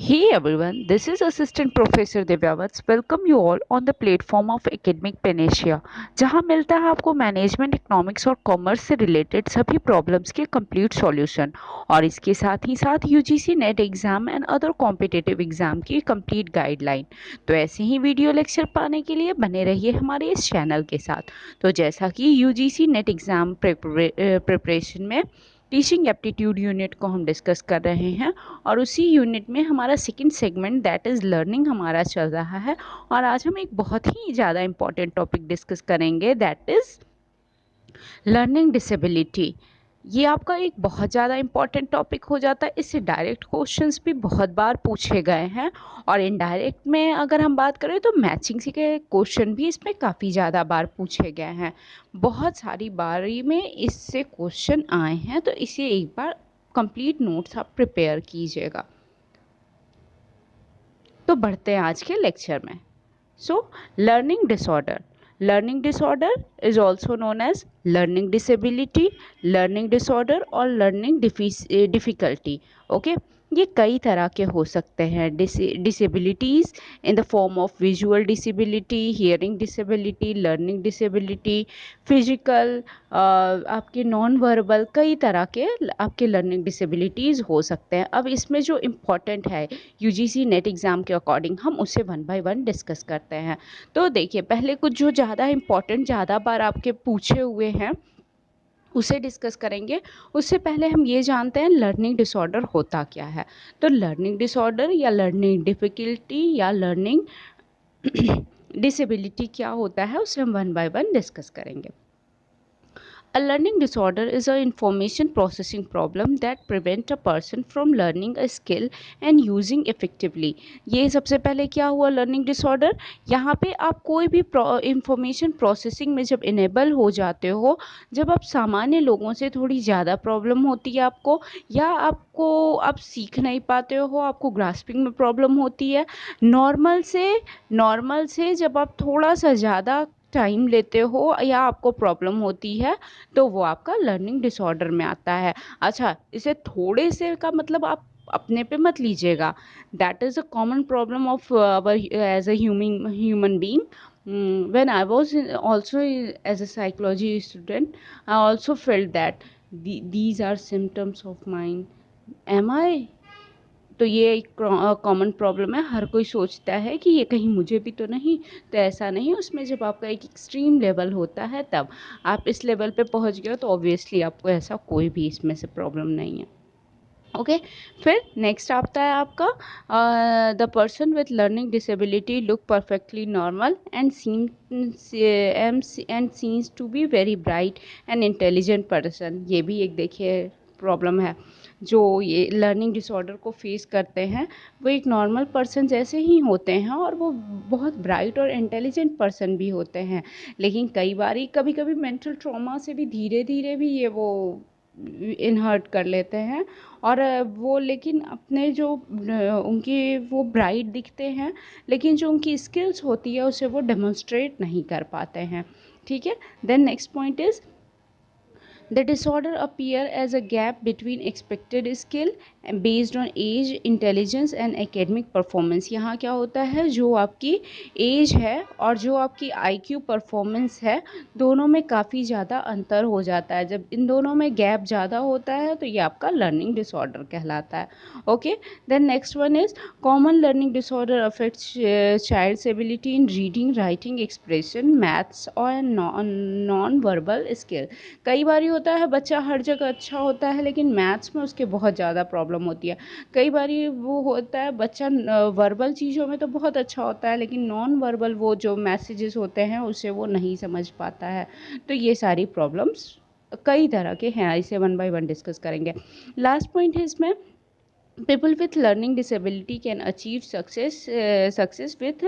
Hey everyone, this is Assistant Professor Divyavats. Welcome you all on the platform of Academic Panacea, जहां मिलता है आपको management, economics और commerce से related सभी प्रॉब्लम्स के कंप्लीट सॉल्यूशन और इसके साथ ही साथ UGC net exam and other competitive exam की कंप्लीट गाइडलाइन। तो ऐसे ही वीडियो लेक्चर पाने के लिए बने रहिए हमारे इस चैनल के साथ। तो जैसा कि यूजीसी नेट एग्जाम प्रिपरेशन में टीचिंग एप्टीट्यूड यूनिट को हम डिस्कस कर रहे हैं और उसी यूनिट में हमारा second segment that is learning हमारा चल रहा है। और आज हम एक बहुत ही ज़्यादा इम्पॉर्टेंट टॉपिक डिस्कस करेंगे दैट इज़ लर्निंग डिसेबिलिटी। ये आपका एक बहुत ज़्यादा इम्पॉर्टेंट टॉपिक हो जाता है। इससे डायरेक्ट क्वेश्चंस भी बहुत बार पूछे गए हैं और इनडायरेक्ट में अगर हम बात करें तो मैचिंग से के क्वेश्चन भी इसमें काफ़ी ज़्यादा बार पूछे गए हैं। बहुत सारी बारी में इससे क्वेश्चन आए हैं, तो इसे एक बार कंप्लीट नोट्स आप प्रिपेयर कीजिएगा। तो बढ़ते हैं आज के लेक्चर में। Learning disorder, learning disorder is also known as learning disability, learning disorder और लर्निंग डिफ़िकल्टी। ओके, ये कई तरह के हो सकते हैं। Disabilities in the form of visual disability, hearing disability, learning disability, physical, आपके नॉन वर्बल, कई तरह के आपके लर्निंग डिसेबिलिटीज़ हो सकते हैं। अब इसमें जो इम्पॉर्टेंट है यूजीसी नेट एग्ज़ाम के अकॉर्डिंग हम उसे वन बाय वन डिस्कस करते हैं। तो देखिए, पहले कुछ जो ज़्यादा इम्पॉर्टेंट ज़्यादा बार आपके पूछे हुए हैं उसे डिस्कस करेंगे। उससे पहले हम ये जानते हैं लर्निंग डिसऑर्डर होता क्या है। तो लर्निंग डिसऑर्डर या लर्निंग डिफ़िकल्टी या लर्निंग डिसेबिलिटी क्या होता है उसे हम वन बाय वन डिस्कस करेंगे। A learning disorder is an information processing problem that prevent a person from learning a skill and using effectively। ये सबसे पहले क्या हुआ लर्निंग डिसऑर्डर। यहाँ पे आप कोई भी इंफॉर्मेशन प्रोसेसिंग में जब इनेबल हो जाते हो, जब आप सामान्य लोगों से थोड़ी ज़्यादा प्रॉब्लम होती है आपको, या आप सीख नहीं पाते हो, आपको ग्रास्पिंग में प्रॉब्लम होती है, नॉर्मल से जब आप थोड़ा सा ज़्यादा टाइम लेते हो या आपको प्रॉब्लम होती है, तो वो आपका लर्निंग डिसऑर्डर में आता है। अच्छा, इसे थोड़े से का मतलब आप अपने पे मत लीजिएगा। That is a common problem of as a human being. when I was also as a psychology student, I also felt that these are symptoms of mine. Am I? तो ये एक कॉमन प्रॉब्लम है। हर कोई सोचता है कि ये कहीं मुझे भी तो नहीं। तो ऐसा नहीं, उसमें जब आपका एक एक्सट्रीम लेवल होता है तब आप इस लेवल पे पहुंच गए हो तो ऑब्वियसली आपको ऐसा कोई भी इसमें से प्रॉब्लम नहीं है। ओके, फिर नेक्स्ट आता है आपका the person with learning disability look perfectly normal and seems to be very bright and intelligent person. ये भी एक देखिए प्रॉब्लम है। जो ये लर्निंग डिसऑर्डर को फेस करते हैं वो एक नॉर्मल पर्सन जैसे ही होते हैं और वो बहुत ब्राइट और इंटेलिजेंट पर्सन भी होते हैं, लेकिन कई बारी कभी कभी मेंटल ट्रॉमा से भी धीरे धीरे भी ये वो इनहर्ट कर लेते हैं। और वो लेकिन अपने जो उनकी वो ब्राइट दिखते हैं, लेकिन जो उनकी स्किल्स होती है उसे वो डेमोन्स्ट्रेट नहीं कर पाते हैं। ठीक है, then next point is the disorder appear as a gap between expected skill based on age, intelligence and academic performance। यहाँ क्या होता है, जो आपकी एज है और जो आपकी IQ परफॉर्मेंस है, दोनों में काफ़ी ज़्यादा अंतर हो जाता है। जब इन दोनों में गैप ज़्यादा होता है तो ये आपका लर्निंग डिसऑर्डर कहलाता है। Okay, then next one is common learning disorder affects child's ability in reading, writing, expression, maths और नॉन वर्बल स्किल। कई बार होता है बच्चा हर जगह अच्छा होता है लेकिन मैथ्स में उसके बहुत ज़्यादा प्रॉब्लम होती है। कई बार वो होता है बच्चा वर्बल चीज़ों में तो बहुत अच्छा होता है लेकिन नॉन वर्बल वो जो मैसेजेस होते हैं उसे वो नहीं समझ पाता है। तो ये सारी प्रॉब्लम्स कई तरह के हैं, इसे वन बाय वन डिस्कस करेंगे। लास्ट पॉइंट है इसमें, people with learning disability can achieve success with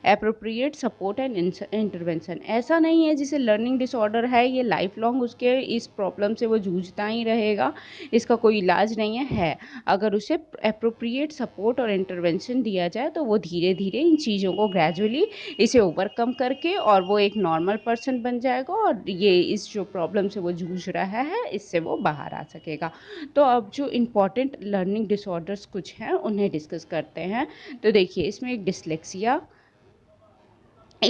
appropriate support and intervention। ऐसा नहीं है जिसे लर्निंग डिसऑर्डर है ये लाइफ लॉन्ग उसके इस प्रॉब्लम से वो जूझता ही रहेगा, इसका कोई इलाज नहीं है। अगर उसे अप्रोप्रिएट सपोर्ट और इंटरवेंशन दिया जाए तो वो धीरे धीरे इन चीज़ों को ग्रेजुअली इसे ओवरकम करके और वो एक नॉर्मल पर्सन बन जाएगा और ये इस जो प्रॉब्लम से वो जूझ रहा है इससे वो बाहर आ सकेगा। तो अब जो इम्पॉर्टेंट लर्निंग डिसऑर्डर डिसऑर्डर्स कुछ हैं उन्हें डिस्कस करते हैं। तो देखिए इसमें एक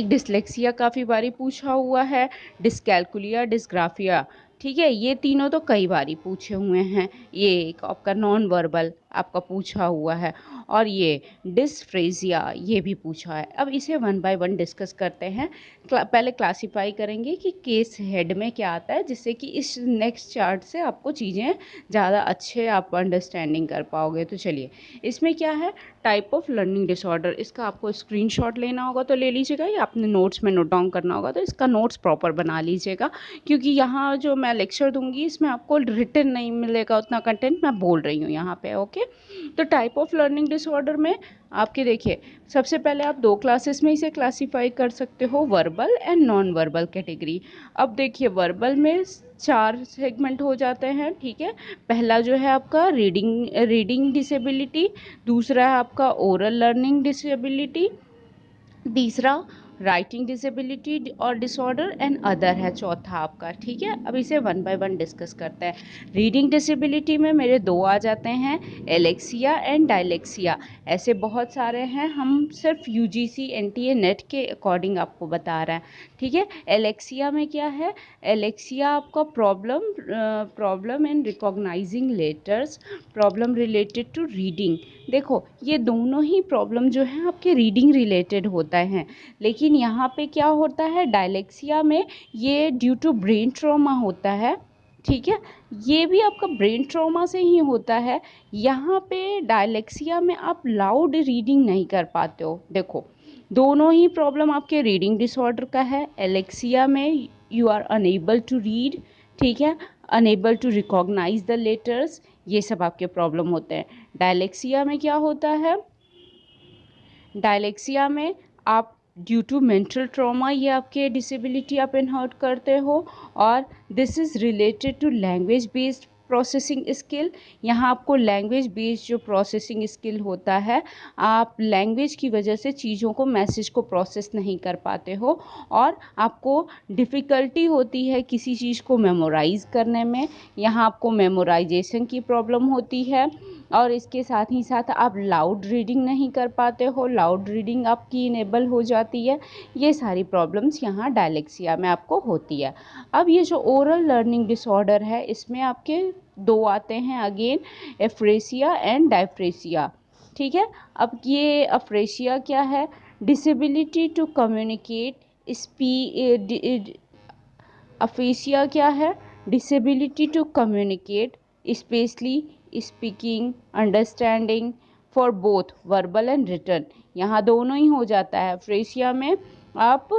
डिसलेक्सिया काफ़ी बारी पूछा हुआ है, डिस्कैल्कुलिया, डिस्ग्राफिया, ठीक है, ये तीनों तो कई बारी पूछे हुए हैं। ये एक आपका नॉन वर्बल आपका पूछा हुआ है, और ये डिस्फ्रेजिया ये भी पूछा है। अब इसे वन बाय वन डिस्कस करते हैं। पहले क्लासिफाई करेंगे कि केस हेड में क्या आता है, जिससे कि इस नेक्स्ट चार्ट से आपको चीज़ें ज़्यादा अच्छे आप अंडरस्टैंडिंग कर पाओगे। तो चलिए, इसमें क्या है, टाइप ऑफ लर्निंग डिसऑर्डर। इसका आपको स्क्रीनशॉट लेना होगा तो ले लीजिएगा, या अपने नोट्स में नोट डाउन करना होगा तो इसका नोट्स प्रॉपर बना लीजिएगा, क्योंकि यहाँ जो मैं लेक्चर दूंगी इसमें आपको रिटन नहीं मिलेगा उतना कंटेंट मैं बोल रही हूँ यहाँ पे। ओके, तो टाइप ऑफ लर्निंग डिसऑर्डर में आपके देखिए, सबसे पहले आप दो क्लासेस में इसे क्लासीफाई कर सकते हो, verbal and non verbal category. अब देखिए वर्बल में 4 सेगमेंट हो जाते हैं, ठीक है। पहला जो है आपका रीडिंग डिसेबिलिटी, दूसरा है आपका ओरल लर्निंग डिसेबिलिटी, तीसरा राइटिंग डिसेबिलिटी और डिसऑर्डर, एंड अदर है चौथा आपका, ठीक है। अब इसे वन बाय वन डिस्कस करते हैं। रीडिंग डिसेबिलिटी में मेरे 2 आ जाते हैं, एलेक्सिया एंड डायलेक्सिया। ऐसे बहुत सारे हैं, हम सिर्फ यूजीसी एनटीए नेट के अकॉर्डिंग आपको बता रहे हैं, ठीक है। एलेक्सिया में क्या है, एलेक्सिया आपका problem in recognising letters, problem related to reading. देखो ये दोनों ही प्रॉब्लम जो है आपके रीडिंग रिलेटेड होता है, लेकिन यहाँ पे क्या होता है, डायलेक्सिया में ये ड्यू टू ब्रेन ट्रॉमा होता है, ठीक है। ये भी आपका ब्रेन ट्रॉमा से ही होता है। यहाँ पे डायलेक्सिया में आप लाउड रीडिंग नहीं कर पाते हो। देखो दोनों ही प्रॉब्लम आपके रीडिंग डिसऑर्डर का है। एलेक्सिया में you are unable to read, ठीक है, unable to recognise the letters, ये सब आपके प्रॉब्लम होते हैं। डायलेक्सिया में क्या होता है, डायलेक्सिया में आप ड्यू टू मेंटल ट्रॉमा ये आपके डिसेबिलिटी आप इनहर्ट करते हो, और this is related to language based processing skill. यहाँ आपको लैंग्वेज बेस्ड जो प्रोसेसिंग स्किल होता है, आप लैंग्वेज की वजह से चीज़ों को, मैसेज को प्रोसेस नहीं कर पाते हो, और आपको डिफ़िकल्टी होती है किसी चीज़ को मेमोराइज़ करने में। यहाँ आपको मेमोराइजेशन की प्रॉब्लम होती है, और इसके साथ ही साथ आप लाउड रीडिंग नहीं कर पाते हो, लाउड रीडिंग आपकी इनेबल हो जाती है। ये सारी प्रॉब्लम्स यहाँ डायलेक्सिया में आपको होती है। अब ये जो ओरल लर्निंग डिसऑर्डर है, इसमें आपके 2 आते हैं अगेन, एफ्रेसिया एंड डायफ्रेसिया, ठीक है। अब ये अफ्रेसिया क्या है, डिसेबिलिटी टू कम्युनिकेट अफेसिया क्या है, disability to communicate specially speaking, understanding for both verbal and written. यहाँ दोनों ही हो जाता है। अफ्रेसिया में आप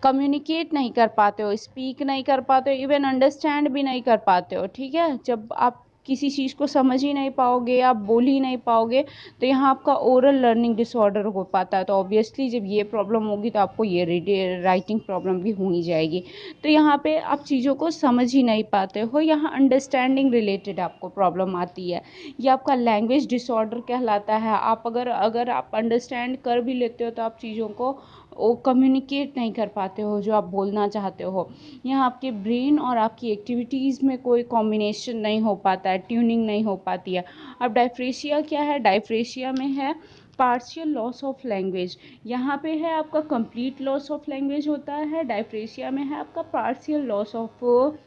कम्युनिकेट नहीं कर पाते हो, स्पीक नहीं कर पाते हो, इवन अंडरस्टैंड भी नहीं कर पाते हो, ठीक है। जब आप किसी चीज़ को समझ ही नहीं पाओगे, आप बोल ही नहीं पाओगे, तो यहाँ आपका ओरल लर्निंग डिसऑर्डर हो पाता है। तो ऑब्वियसली जब ये प्रॉब्लम होगी तो आपको ये राइटिंग प्रॉब्लम भी हो ही जाएगी। तो यहाँ पे आप चीज़ों को समझ ही नहीं पाते हो, यहाँ अंडरस्टैंडिंग रिलेटेड आपको प्रॉब्लम आती है। ये आपका लैंग्वेज डिसऑर्डर कहलाता है। आप अगर आप अंडरस्टैंड कर भी लेते हो तो आप चीज़ों को कम्युनिकेट नहीं कर पाते हो जो आप बोलना चाहते हो। यहाँ आपके ब्रेन और आपकी एक्टिविटीज़ में कोई कॉम्बिनेशन नहीं हो पाता है, ट्यूनिंग नहीं हो पाती है। अब डायफ्रेसिया क्या है, डायफ्रेसिया में है पार्शियल लॉस ऑफ लैंग्वेज। यहाँ पे है आपका कंप्लीट लॉस ऑफ लैंग्वेज होता है, डायफ्रेसिया में है आपका पार्शियल लॉस ऑफ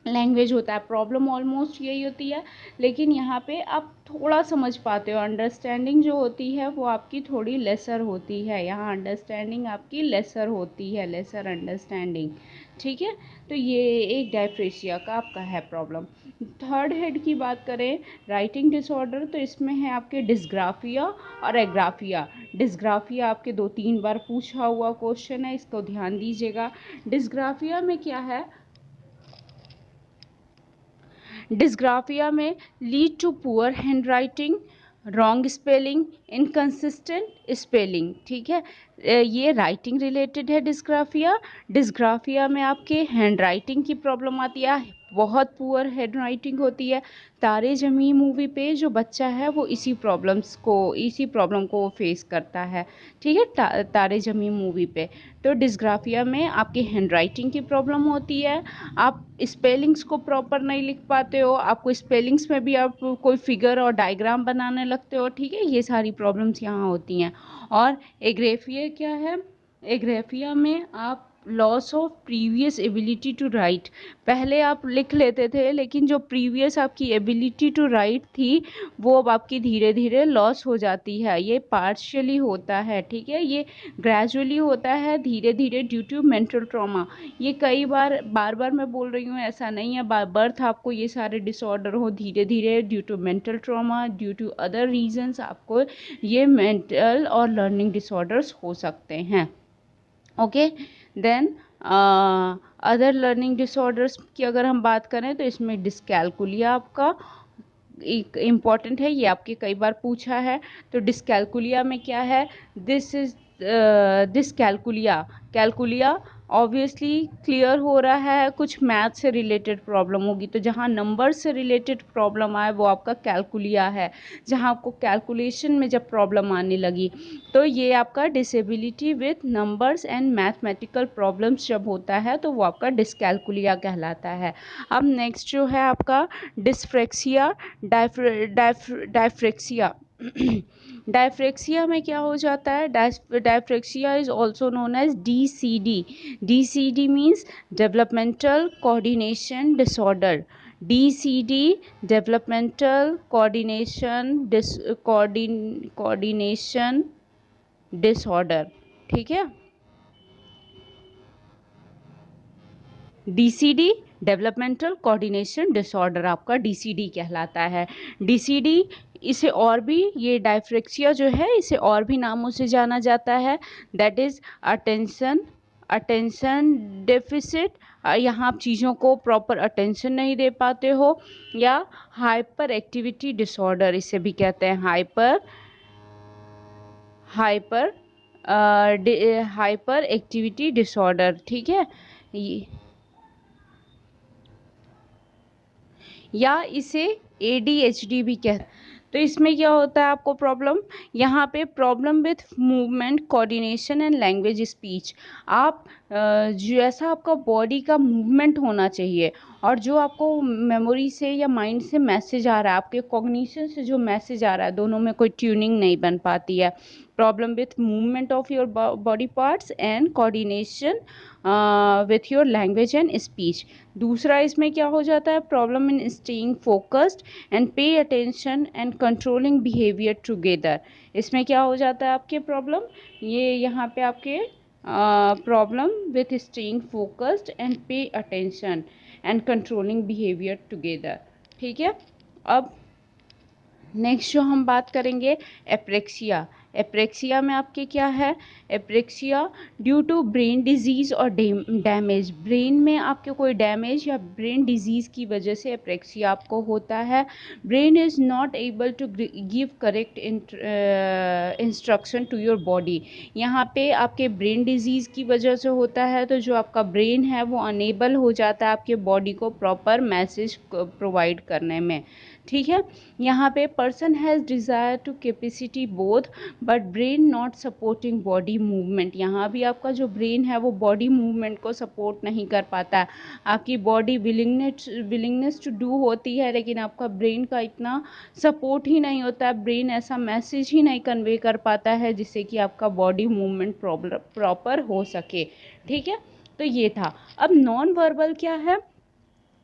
लैंग्वेज होता है। प्रॉब्लम ऑलमोस्ट यही होती है, लेकिन यहाँ पे आप थोड़ा समझ पाते हो, अंडरस्टैंडिंग जो होती है वो आपकी थोड़ी लेसर होती है। यहाँ अंडरस्टैंडिंग आपकी लेसर होती है, लेसर अंडरस्टैंडिंग, ठीक है। तो ये एक डायफ्रेसिया का आपका है प्रॉब्लम। थर्ड हेड की बात करें, राइटिंग डिसऑर्डर, तो इसमें है आपके डिस्ग्राफिया और एग्राफिया। डिस्ग्राफिया आपके 2-3 बार पूछा हुआ क्वेश्चन है, इसको ध्यान दीजिएगा। डिस्ग्राफिया में क्या है, डिस्ग्राफिया में lead to poor handwriting, wrong spelling, inconsistent spelling, ठीक है। ये राइटिंग रिलेटेड है डिस्ग्राफिया। डिस्ग्राफिया में आपके हैंड राइटिंग की प्रॉब्लम आती है, बहुत पुअर हैंड राइटिंग होती है। तारे ज़मीं मूवी पे जो बच्चा है वो इसी प्रॉब्लम को फेस करता है, ठीक है, तारे ज़मीं मूवी पे। तो डिस्ग्राफिया में आपकी हैंड राइटिंग की प्रॉब्लम होती है, आप स्पेलिंग्स को प्रॉपर नहीं लिख पाते हो, आपको स्पेलिंग्स में भी आप कोई फिगर और डायग्राम बनाने लगते हो, ठीक है, ये सारी प्रॉब्लम्स यहाँ होती हैं। और एग्रेफिया क्या है? एग्रेफिया में आप loss of previous ability to write, पहले आप लिख लेते थे लेकिन जो प्रीवियस आपकी एबिलिटी टू राइट थी वो अब आपकी धीरे धीरे लॉस हो जाती है। ये पार्शियली होता है, ठीक है, ये ग्रेजुअली होता है धीरे धीरे ड्यू टू मेंटल ट्रॉमा। ये कई बार बार मैं बोल रही हूँ, ऐसा नहीं है बर्थ आपको ये सारे डिसऑर्डर हो, धीरे धीरे due to mental trauma, due to other reasons आपको ये मेंटल और लर्निंग डिसऑर्डर्स हो सकते हैं। Okay, then other learning disorders की अगर हम बात करें तो इसमें डिस्कैलकुलिया आपका एक इम्पॉर्टेंट है, ये आपके कई बार पूछा है। तो डिस्कैलकुलिया में क्या है? कैलकुलिया ऑब्वियसली क्लियर हो रहा है, कुछ मैथ से रिलेटेड प्रॉब्लम होगी, तो जहाँ नंबर से रिलेटेड प्रॉब्लम आए वो आपका कैलकुलिया है। जहाँ आपको कैलकुलेशन में जब प्रॉब्लम आने लगी तो ये आपका disability with numbers and mathematical problems जब होता है तो वो आपका डिस्कैलकुलिया कहलाता है। अब नेक्स्ट जो है आपका डिस्फ्रेक्सिया, डायफ्रेक्सिया। डायफ्रेक्सिया में क्या हो जाता है? Dyspraxia is also known as DCD। DCD means developmental coordination disorder. DCD developmental coordination disorder, ठीक है। DCD डेवलपमेंटल कोऑर्डिनेशन डिसऑर्डर आपका DCD कहलाता है। DCD इसे और भी, ये डायफ्रेक्सिया जो है इसे और भी नामों से जाना जाता है, दैट इज़ अटेंशन डेफिसिट, यहाँ आप चीज़ों को प्रॉपर अटेंशन नहीं दे पाते हो, या हाइपर एक्टिविटी डिसऑर्डर इसे भी कहते हैं, हाइपर एक्टिविटी डिसऑर्डर, ठीक है। या इसे ADHD भी कहते हैं। तो इसमें क्या होता है आपको प्रॉब्लम? यहाँ पे problem with movement coordination and language speech. आप जैसा आपका बॉडी का मूवमेंट होना चाहिए और जो आपको मेमोरी से या माइंड से मैसेज आ रहा है, आपके कॉग्निशन से जो मैसेज आ रहा है, दोनों में कोई ट्यूनिंग नहीं बन पाती है। Problem with movement of your body parts and coordination with your language and speech. दूसरा इसमें क्या हो जाता है? Problem in staying focused and pay attention and controlling behaviour together. इसमें क्या हो जाता है आपके प्रॉब्लम? ये यहाँ पे आपके problem with staying focused and pay attention and controlling behaviour together, ठीक है। अब नेक्स्ट जो हम बात करेंगे एप्रेक्सिया। एप्रेक्सिया में आपके क्या है? Apraxia due to brain disease और डैमेज, ब्रेन में आपके कोई डैमेज या ब्रेन डिजीज़ की वजह से एप्रेक्सिया आपको होता है। Brain is not able to give correct instruction to your body. यहाँ पे आपके ब्रेन डिजीज़ की वजह से होता है, तो जो आपका ब्रेन है वो अनेबल हो जाता है आपके बॉडी को प्रॉपर मैसेज प्रोवाइड करने में, ठीक है। यहाँ पे person has desire to capacity both but brain not supporting body movement. यहाँ भी आपका जो ब्रेन है वो बॉडी मूवमेंट को सपोर्ट नहीं कर पाता है। आपकी बॉडी विलिंगनेस टू डू होती है लेकिन आपका ब्रेन का इतना सपोर्ट ही नहीं होता है, ब्रेन ऐसा मैसेज ही नहीं कन्वे कर पाता है जिससे कि आपका बॉडी मूवमेंट प्रॉपर हो सके, ठीक है। तो ये था। अब नॉन वर्बल क्या है?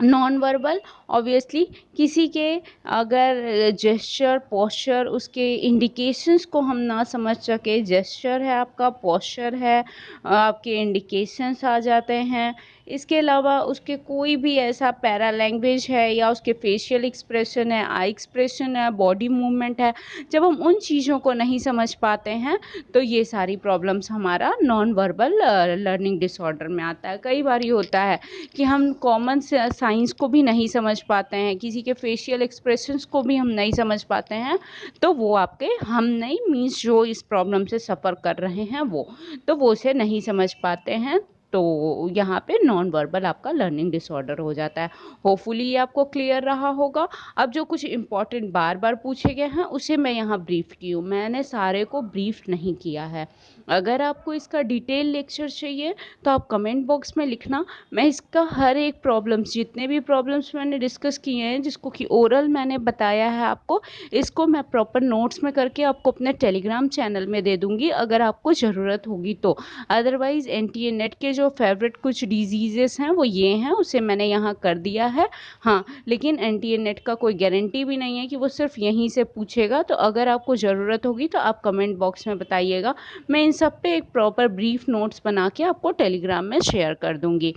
नॉन वर्बल ऑब्वियसली किसी के अगर जेस्चर पोस्चर उसके इंडिकेशंस को हम ना समझ सके, जेस्चर है आपका, पोस्चर है, आपके इंडिकेशंस आ जाते हैं। इसके अलावा उसके कोई भी ऐसा पैरा लैंग्वेज है या उसके फेशियल एक्सप्रेशन है, आई एक्सप्रेशन है, बॉडी मूवमेंट है, जब हम उन चीज़ों को नहीं समझ पाते हैं तो ये सारी प्रॉब्लम्स हमारा नॉन वर्बल लर्निंग डिसऑर्डर में आता है। कई बार ये होता है कि हम कॉमन साइंस को भी नहीं समझ पाते हैं, किसी के फेशियल एक्सप्रेशंस को भी हम नहीं समझ पाते हैं, तो वो आपके हम नहीं मीन्स जो इस प्रॉब्लम से सफ़र कर रहे हैं वो, तो वो उसे नहीं समझ पाते हैं, तो यहाँ पे नॉन वर्बल आपका लर्निंग डिसऑर्डर हो जाता है। होपफुली ये आपको क्लियर रहा होगा। अब जो कुछ इंपॉर्टेंट बार बार पूछे गए हैं उसे मैं यहाँ ब्रीफ की हूँ, मैंने सारे को ब्रीफ नहीं किया है। अगर आपको इसका डिटेल लेक्चर चाहिए तो आप कमेंट बॉक्स में लिखना, मैं इसका हर एक प्रॉब्लम्स, जितने भी प्रॉब्लम्स मैंने डिस्कस किए हैं जिसको कि ओरल मैंने बताया है आपको, इसको मैं प्रॉपर नोट्स में करके आपको अपने टेलीग्राम चैनल में दे दूँगी अगर आपको ज़रूरत होगी तो। अदरवाइज़ एनटीए नेट के जो फेवरेट कुछ डिजीज़ेस हैं वो ये हैं, उसे मैंने यहाँ कर दिया है। हाँ, लेकिन एनटीए नेट का कोई गारंटी भी नहीं है कि वो सिर्फ यहीं से पूछेगा, तो अगर आपको ज़रूरत होगी तो आप कमेंट बॉक्स में बताइएगा। मैं इन सब पे एक प्रॉपर ब्रीफ नोट्स बना के आपको टेलीग्राम में शेयर कर दूँगी।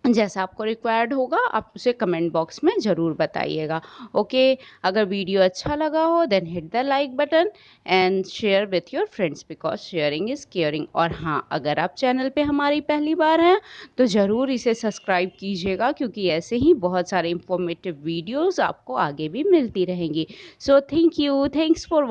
जैसा आपको रिक्वायर्ड होगा आप उसे कमेंट बॉक्स में ज़रूर बताइएगा। ओके, अगर वीडियो अच्छा लगा हो then hit the like button and share with your friends because sharing is caring. और हाँ, अगर आप चैनल पे हमारी पहली बार हैं तो ज़रूर इसे सब्सक्राइब कीजिएगा, क्योंकि ऐसे ही बहुत सारे इंफॉर्मेटिव वीडियोज़ आपको आगे भी मिलती रहेंगी। So thank you, thanks for